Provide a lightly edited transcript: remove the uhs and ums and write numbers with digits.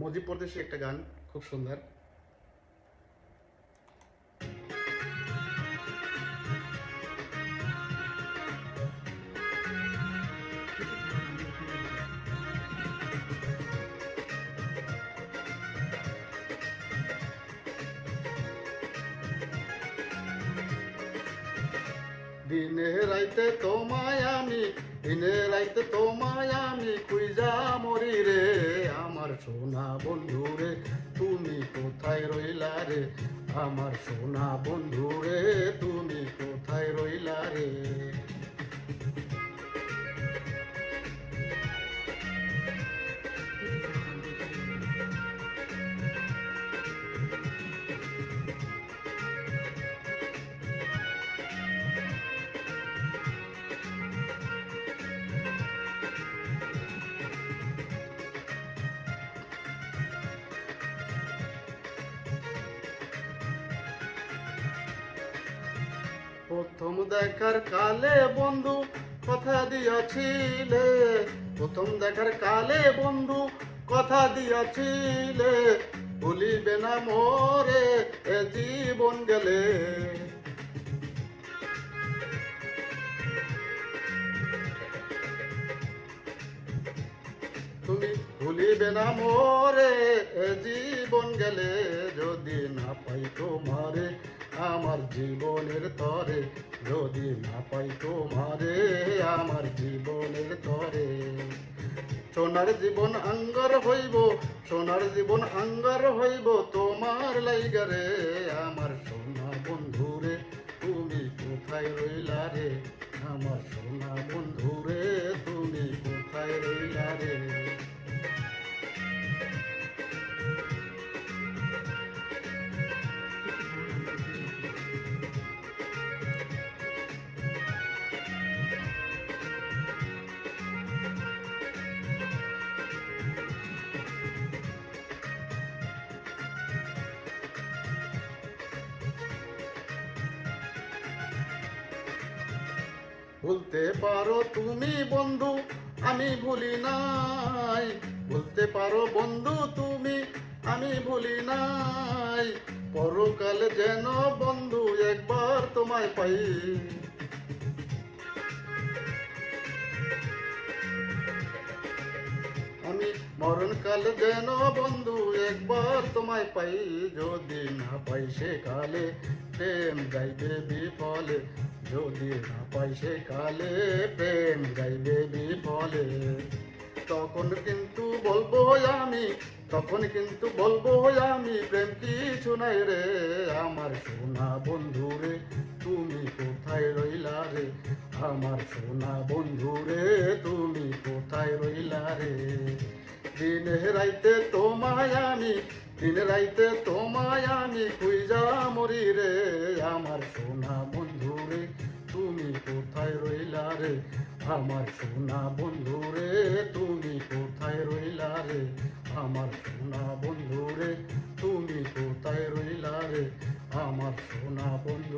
মুজিব পরদেশি একটা গান, খুব সুন্দর। দিনে রাইতে তোমায় আমি, দিনে রাইতে তোমায় আমি খুঁজা মরি রে, আমার সোনা বন্ধু রে, তুমি কোথায় রইলা রে, আমার সোনা বন্ধু রে, তুমি কোথায় রইলা রে। প্রথম দেখার কালে বন্ধু কথা দিয়াছিলে, প্রথম দেখার কালে বন্ধু কথা দিয়াছিলে, ভুলিবে না মোরে এ জীবন গেলে। তুমি ভুলিবে না মোরে এ জীবন গেলে, যদি না পাই তোমারে আমার জীবনের তরে, যদি না পাই তোমারে আমার জীবনের তরে। সোনার জীবন আঙ্গার হইব, সোনার জীবন আঙ্গার হইব তোমার লাইগারে, আমার সোনা বন্ধু রে, তুমি কোথায় রইলা রে, আমার সোনা বন্ধু রে, তুমি কোথায় রইলা রে। ভুলতে পারো তুমি বন্ধু, আমি ভুলি নাই, ভুলতে পারো বন্ধু তুমি, আমি ভুলি নাই, পরকালে যেন বন্ধু একবার তোমায় পাই। আমি মরণকালে যেন বন্ধু একবার তোমায় পাই, যদি না পাই সে কালে প্রেম যাইবে বিফলে, যদি না পাই সে কালে প্রেম যাইবে বিফলে। তখন কিন্তু বলবো আমি, তখন কিন্তু বলবো আমি, প্রেম কিছু নাই রে, আমার সোনা বন্ধু রে, তুমি কোথায় রইলা রে, আমার সোনা বন্ধু রে, তুমি কোথায় রইলা রে। দিনে রাইতে তোমায় আমি, দিনে রাইতে তোমায় আমি খুঁজা মরি রে, আমার সোনা বন্ধু রে, তুমি কোথায় রইলা রে, আমার সোনা বন্ধু রে, তুমি কোথায় রইলা রে, আমার সোনা বন্ধু রে, তুমি কোথায় রইলা রে, আমার সোনা বন্ধু।